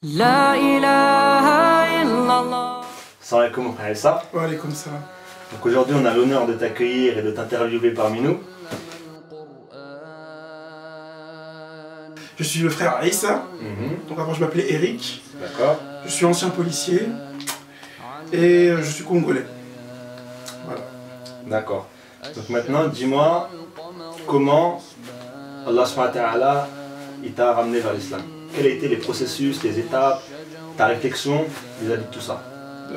La ilaha illallah. Salam alaikum, frère Issa. Wa alaykoum salam. Donc aujourd'hui on a l'honneur de t'accueillir et de t'interviewer parmi nous. Je suis le frère Aïssa, donc avant je m'appelais Eric. D'accord. Je suis ancien policier et je suis congolais. Voilà. D'accord. Donc maintenant dis-moi comment Allah subhanahu wa ta'ala il t'a ramené vers l'islam. Quels ont été les processus, les étapes, ta réflexion vis-à-vis de tout ça?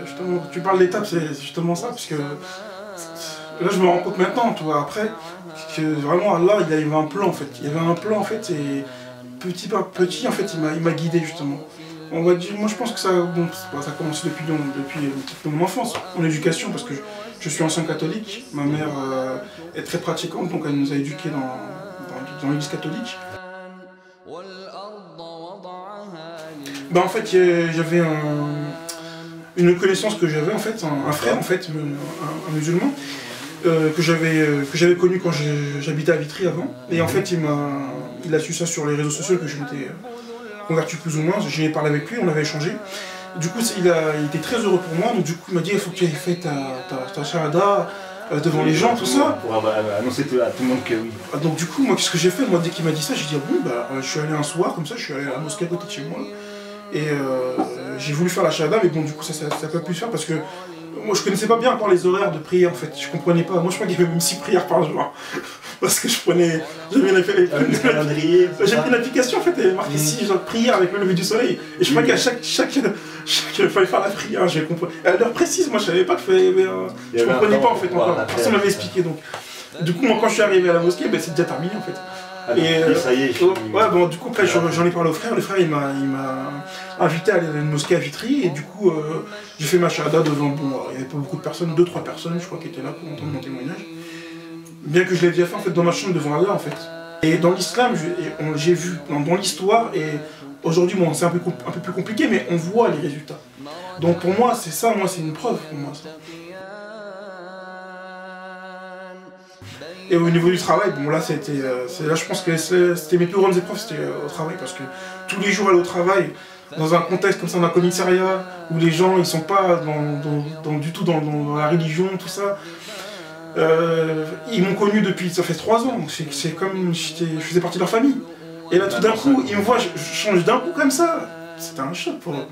Justement, tu parles d'étapes, c'est justement ça, parce que là je me rends compte maintenant, tu vois, après, que vraiment Allah il avait un plan en fait. Il y avait un plan en fait et petit par petit en fait il m'a guidé justement. On va dire, moi je pense que ça, bon, ça a commencé depuis mon enfance, mon éducation, parce que je suis ancien catholique, ma mère est très pratiquante, donc elle nous a éduqués dans l'église catholique. Ben en fait j'avais une connaissance que j'avais en fait, un frère en fait, un musulman, que j'avais connu quand j'habitais à Vitry avant, et en fait il a su ça sur les réseaux sociaux que je m'étais converti plus ou moins, j'ai parlé avec lui, on avait échangé. Du coup il était très heureux pour moi, donc du coup il m'a dit il faut que tu aies fait ta shahada devant les gens, tout ça. Pour annoncer à tout le monde que oui. Donc du coup moi qu'est-ce que j'ai fait? Moi dès qu'il m'a dit ça, j'ai dit bon bah je suis allé un soir comme ça, je suis allé à la mosquée à côté de chez moi. Et j'ai voulu faire la shahada, mais bon du coup ça n'a pas pu se faire parce que moi je connaissais pas bien encore les horaires de prière en fait, je comprenais pas. Moi je crois qu'il y avait même 6 prières par jour. Parce que j'ai pris l'application en fait, et marqué 6 prières avec le lever du soleil. Et je crois qu'à chaque il fallait faire la prière, j'ai compris. À l'heure précise, moi je savais pas qu'il fallait. Je comprenais pas en fait encore. Personne m'avait expliqué donc. Du coup moi quand je suis arrivé à la mosquée, ben, c'est déjà terminé en fait. Ah, et ça y est, ouais, bon, du coup, après, j'en ai parlé au frère. Le frère, il m'a invité à aller à une mosquée à Vitry. Et du coup, j'ai fait ma shahada devant. Bon, il n'y avait pas beaucoup de personnes, 2-3 personnes, je crois, qui étaient là pour entendre mon témoignage. Bien que je l'ai déjà fait en fait dans ma chambre devant Allah en fait. Et dans l'islam, j'ai vu dans l'histoire, et aujourd'hui, bon, c'est un peu plus compliqué, mais on voit les résultats. Donc pour moi, c'est ça, moi, c'est une preuve pour moi. Ça. Et au niveau du travail, bon là là je pense que c'était mes plus grandes épreuves, c'était au travail, parce que tous les jours aller au travail, dans un contexte comme ça, dans un commissariat, où les gens ils sont pas du tout dans la religion, tout ça, ils m'ont connu depuis, ça fait 3 ans, c'est comme je faisais partie de leur famille. Et là tout d'un coup, ils me voient, je change d'un coup comme ça, c'était un choc pour eux.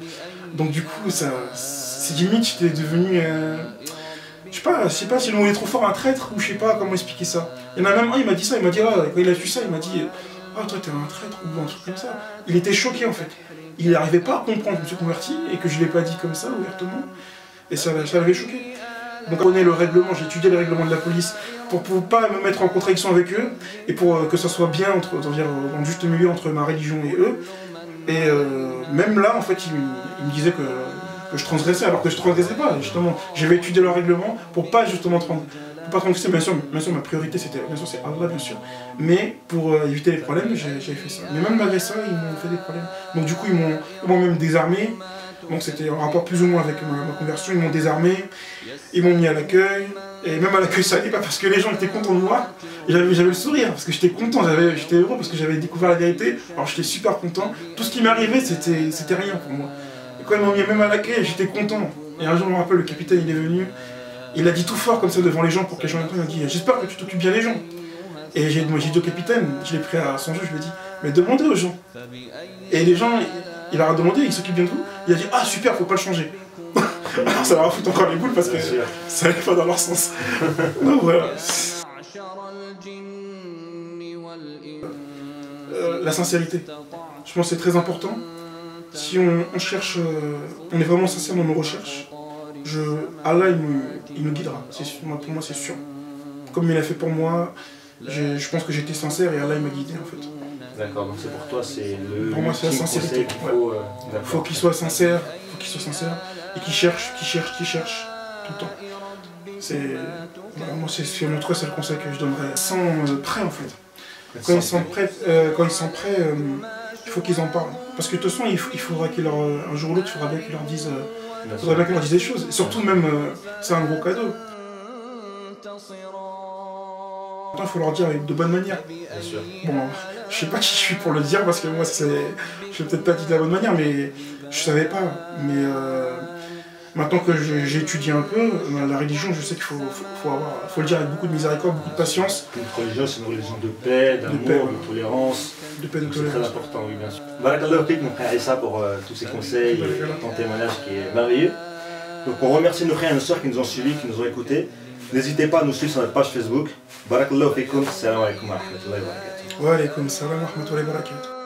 Donc du coup, c'est limite, j'étais devenu... Je sais pas si le mot est trop fort, un traître, ou je sais pas comment expliquer ça. Il y en a même un, il m'a dit ça, il m'a dit, ah, quand il a vu ça, il m'a dit, ah toi t'es un traître, ou un truc comme ça. Il était choqué en fait. Il n'arrivait pas à comprendre que je me suis converti, et que je l'ai pas dit comme ça, ouvertement. Et ça l'avait choqué. Donc on connaît le règlement, j'ai étudié les règlements de la police, pour pas me mettre en contradiction avec eux, et pour que ça soit bien, en juste milieu entre ma religion et eux. Et même là, en fait, il me disait que je transgressais, alors que je transgressais pas, justement. J'avais étudié leur règlement pour pas justement pas transgresser, bien sûr ma priorité c'est Allah, bien sûr. Mais pour éviter les problèmes, j'ai fait ça. Mais même malgré ça, ils m'ont fait des problèmes. Donc du coup, ils m'ont même désarmé. Donc c'était en rapport plus ou moins avec ma conversion, ils m'ont désarmé, ils m'ont mis à l'accueil. Et même à l'accueil ça allait pas parce que les gens étaient contents de moi. Et j'avais le sourire parce que j'étais content, j'étais heureux parce que j'avais découvert la vérité. Alors j'étais super content. Tout ce qui m'arrivait c'était rien pour moi. Et quand ils m'ont mis même à l'accueil, j'étais content. Et un jour, je me rappelle, le capitaine, il est venu. Il a dit tout fort comme ça devant les gens pour que les gens entendent. Il a dit, j'espère que tu t'occupes bien des gens. Et j'ai dit au capitaine, je l'ai pris à son jeu, je lui ai dit, mais demandez aux gens. Et les gens, il leur a demandé, ils s'occupent bien de vous. Il a dit, ah super, faut pas le changer. Alors ça leur a foutu encore les boules parce que ça allait pas dans leur sens. Donc voilà. La sincérité. Je pense que c'est très important. Si on cherche, on est vraiment sincère dans nos recherches, Allah il nous guidera, pour moi c'est sûr. Comme il a fait pour moi, je pense que j'étais sincère et Allah il m'a guidé en fait. D'accord, donc c'est pour toi c'est le... Pour moi c'est la sincérité. Faut qu'il soit sincère, et qu'il cherche tout le temps. Moi c'est c'est le conseil que je donnerais. Sans prêt en fait. Quand ils sont prêts, il faut qu'ils en parlent. Parce que de toute façon, il faudra un jour ou l'autre, il faudra bien qu'ils leur disent des choses. Et surtout même, c'est un gros cadeau. Il faut leur dire avec de bonne manière. Bien sûr. Bon, je sais pas qui je suis pour le dire parce que moi, je vais peut-être pas dit de la bonne manière, mais je savais pas. Mais maintenant que j'ai étudié un peu, la religion, je sais qu'il faut le dire avec beaucoup de miséricorde, beaucoup de patience. Notre religion, c'est une religion de paix, d'amour, de tolérance. De paix, de c'est très tolérance. important, oui, bien sûr. Barakallahu fik, mon frère Issa, pour tous ces conseils et ton témoignage qui est merveilleux. Donc on remercie nos frères et nos sœurs qui nous ont suivis, qui nous ont écoutés. N'hésitez pas à nous suivre sur notre page Facebook. Barakallahu fikum, salam alaikum wa rahmatullahi wa barakatuh. Wa alaikum salam wa rahmatullahi wa barakatuh.